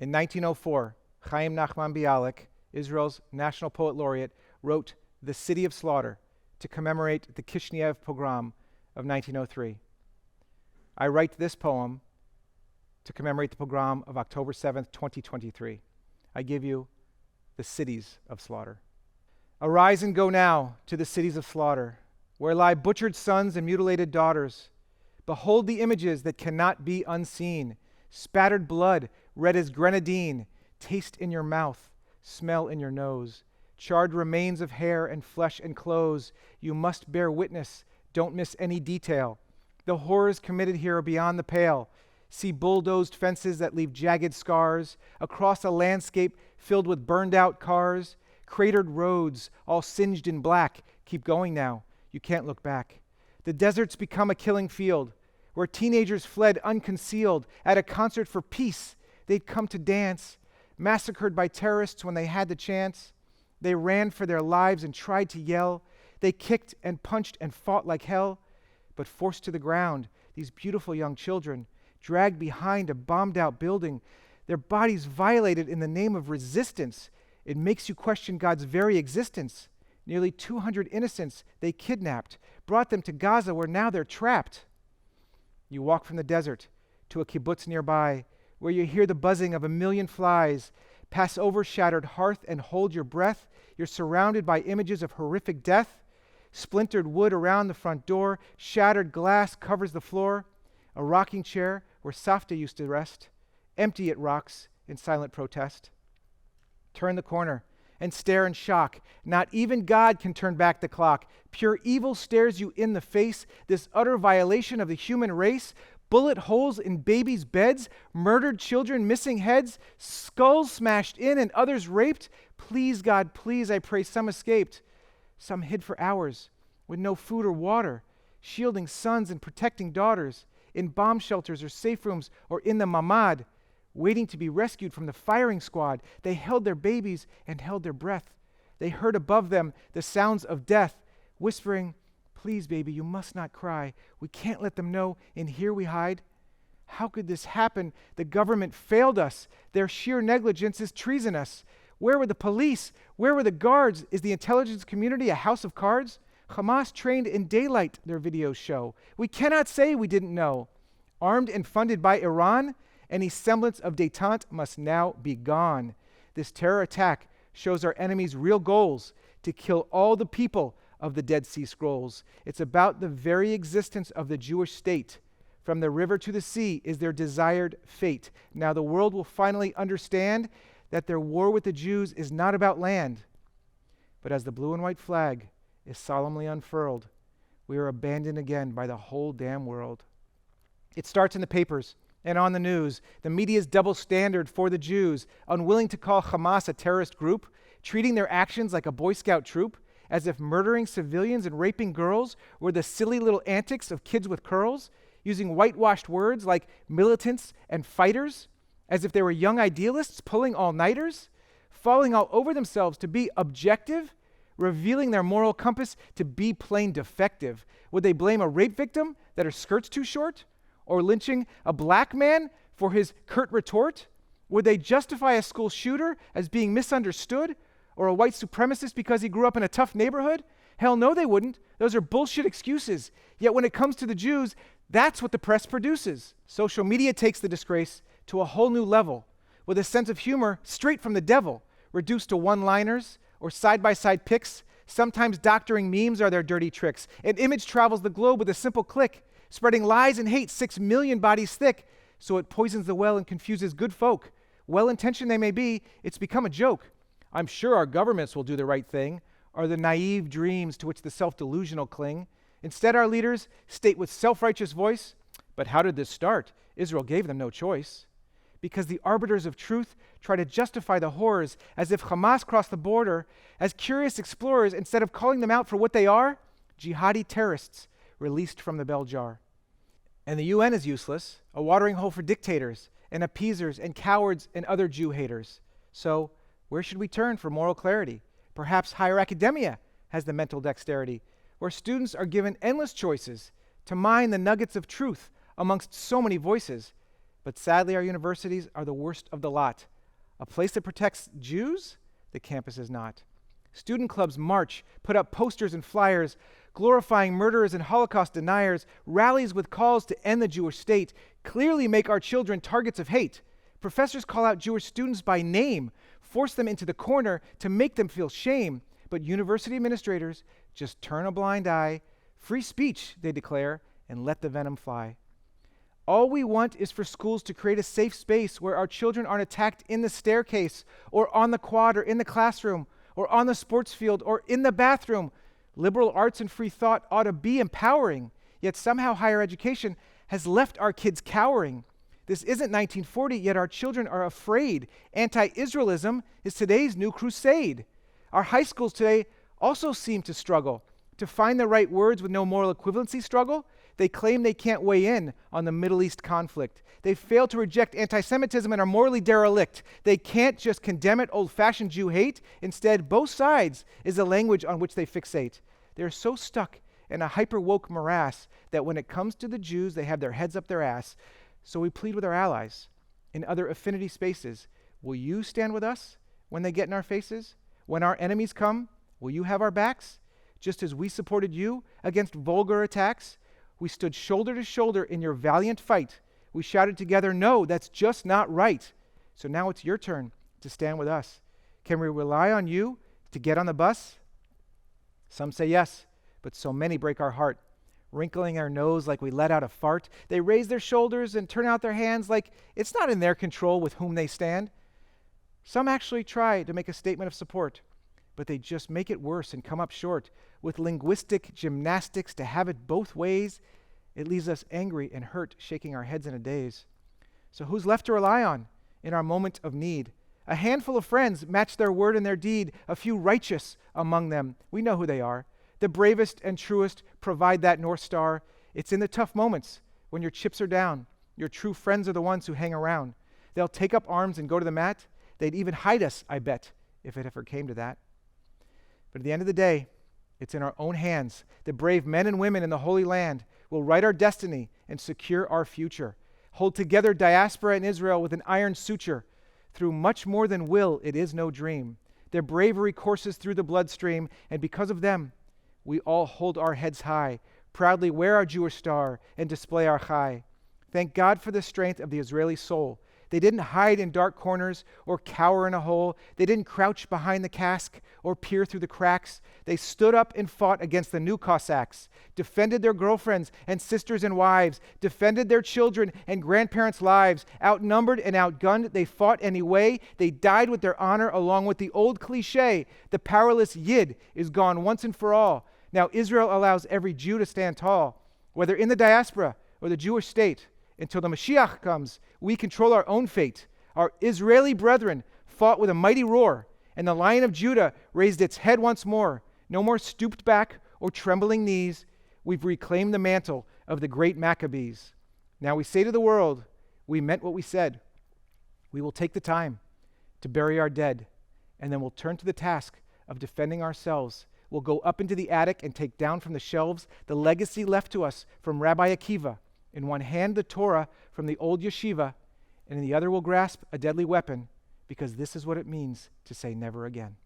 In 1904, Hayim Nahman-Bialik, Israel's national poet laureate, wrote The City of Slaughter to commemorate the Kishinev pogrom of 1903. I write this poem to commemorate the pogrom of October 7th, 2023. I give you the cities of slaughter. Arise and go now to the cities of slaughter, where lie butchered sons and mutilated daughters. Behold the images that cannot be unseen, spattered blood, red as grenadine, taste in your mouth, smell in your nose, charred remains of hair and flesh and clothes. You must bear witness, don't miss any detail. The horrors committed here are beyond the pale. See bulldozed fences that leave jagged scars, across a landscape filled with burned out cars, cratered roads all singed in black. Keep going now, you can't look back. The desert's become a killing field, where teenagers fled unconcealed. At a concert for peace, they'd come to dance, massacred by terrorists when they had the chance. They ran for their lives and tried to yell. They kicked and punched and fought like hell, but forced to the ground, these beautiful young children, dragged behind a bombed-out building, their bodies violated in the name of resistance. It makes you question God's very existence. Nearly 200 innocents they kidnapped, brought them to Gaza, where now they're trapped. You walk from the desert to a kibbutz nearby, where you hear the buzzing of 1,000,000 flies, pass over shattered hearth and hold your breath. You're surrounded by images of horrific death. Splintered wood around the front door, shattered glass covers the floor. A rocking chair where Safta used to rest, empty it rocks in silent protest. Turn the corner and stare in shock. Not even God can turn back the clock. Pure evil stares you in the face, this utter violation of the human race. Bullet holes in babies' beds, murdered children, missing heads, skulls smashed in and others raped. Please, God, please, I pray some escaped. Some hid for hours with no food or water, shielding sons and protecting daughters, in bomb shelters or safe rooms or in the mamad, waiting to be rescued from the firing squad. They held their babies and held their breath. They heard above them the sounds of death, whispering, please, baby, you must not cry. We can't let them know. In here we hide. How could this happen? The government failed us. Their sheer negligence is treasonous. Where were the police? Where were the guards? Is the intelligence community a house of cards? Hamas trained in daylight, their videos show. We cannot say we didn't know. Armed and funded by Iran, any semblance of détente must now be gone. This terror attack shows our enemies' real goals, to kill all the people of the Dead Sea Scrolls. It's about the very existence of the Jewish state. From the river to the sea is their desired fate. Now the world will finally understand that their war with the Jews is not about land. But as the blue and white flag is solemnly unfurled, we are abandoned again by the whole damn world. It starts in the papers and on the news. The media's double standard for the Jews, unwilling to call Hamas a terrorist group, treating their actions like a Boy Scout troop, as if murdering civilians and raping girls were the silly little antics of kids with curls, using whitewashed words like militants and fighters, as if they were young idealists pulling all-nighters, falling all over themselves to be objective, revealing their moral compass to be plain defective. Would they blame a rape victim that her skirt's too short? Or lynching a black man for his curt retort? Would they justify a school shooter as being misunderstood? Or a white supremacist because he grew up in a tough neighborhood? Hell no, they wouldn't. Those are bullshit excuses. Yet when it comes to the Jews, that's what the press produces. Social media takes the disgrace to a whole new level, with a sense of humor straight from the devil, reduced to one-liners or side-by-side pics. Sometimes doctoring memes are their dirty tricks. An image travels the globe with a simple click, spreading lies and hate 6 million bodies thick, so it poisons the well and confuses good folk. Well-intentioned they may be, it's become a joke. I'm sure our governments will do the right thing, are the naive dreams to which the self-delusional cling. Instead, our leaders state with self-righteous voice, but how did this start? Israel gave them no choice. Because the arbiters of truth try to justify the horrors as if Hamas crossed the border as curious explorers instead of calling them out for what they are, jihadi terrorists released from the bell jar. And the UN is useless, a watering hole for dictators and appeasers and cowards and other Jew haters. So where should we turn for moral clarity? Perhaps higher academia has the mental dexterity, where students are given endless choices to mine the nuggets of truth amongst so many voices. But sadly, our universities are the worst of the lot. A place that protects Jews, the campus is not. Student clubs march, put up posters and flyers, glorifying murderers and Holocaust deniers, rallies with calls to end the Jewish state, clearly make our children targets of hate. Professors call out Jewish students by name, force them into the corner to make them feel shame. But university administrators just turn a blind eye. Free speech, they declare, and let the venom fly. All we want is for schools to create a safe space where our children aren't attacked in the staircase, or on the quad, or in the classroom, or on the sports field, or in the bathroom. Liberal arts and free thought ought to be empowering, yet somehow higher education has left our kids cowering. This isn't 1940, yet our children are afraid. Anti-Israelism is today's new crusade. Our high schools today also seem to struggle to find the right words with no moral equivalency struggle. They claim they can't weigh in on the Middle East conflict. They fail to reject anti-Semitism and are morally derelict. They can't just condemn it, old-fashioned Jew hate. Instead, both sides is the language on which they fixate. They're so stuck in a hyper-woke morass that when it comes to the Jews, they have their heads up their ass. So we plead with our allies in other affinity spaces. Will you stand with us when they get in our faces? When our enemies come, will you have our backs? Just as we supported you against vulgar attacks, we stood shoulder to shoulder in your valiant fight. We shouted together, no, that's just not right. So now it's your turn to stand with us. Can we rely on you to get on the bus? Some say yes, but so many break our heart. Wrinkling our nose like we let out a fart. They raise their shoulders and turn out their hands like it's not in their control with whom they stand. Some actually try to make a statement of support, but they just make it worse and come up short. With linguistic gymnastics to have it both ways, it leaves us angry and hurt, shaking our heads in a daze. So who's left to rely on in our moment of need? A handful of friends match their word and their deed, a few righteous among them. We know who they are. The bravest and truest provide that North Star. It's in the tough moments when your chips are down. Your true friends are the ones who hang around. They'll take up arms and go to the mat. They'd even hide us, I bet, if it ever came to that. But at the end of the day, it's in our own hands. The brave men and women in the Holy Land will write our destiny and secure our future. Hold together diaspora and Israel with an iron suture. Through much more than will, it is no dream. Their bravery courses through the bloodstream, and because of them, we all hold our heads high, proudly wear our Jewish star, and display our chai. Thank God for the strength of the Israeli soul. They didn't hide in dark corners or cower in a hole. They didn't crouch behind the cask or peer through the cracks. They stood up and fought against the new Cossacks, defended their girlfriends and sisters and wives, defended their children and grandparents' lives. Outnumbered and outgunned, they fought anyway. They died with their honor along with the old cliche, the powerless Yid is gone once and for all. Now Israel allows every Jew to stand tall, whether in the diaspora or the Jewish state. Until the Mashiach comes, we control our own fate. Our Israeli brethren fought with a mighty roar, and the Lion of Judah raised its head once more. No more stooped back or trembling knees. We've reclaimed the mantle of the great Maccabees. Now we say to the world, we meant what we said. We will take the time to bury our dead, and then we'll turn to the task of defending ourselves. We'll go up into the attic and take down from the shelves the legacy left to us from Rabbi Akiva. In one hand, the Torah from the old yeshiva, and in the other we'll grasp a deadly weapon, because this is what it means to say never again.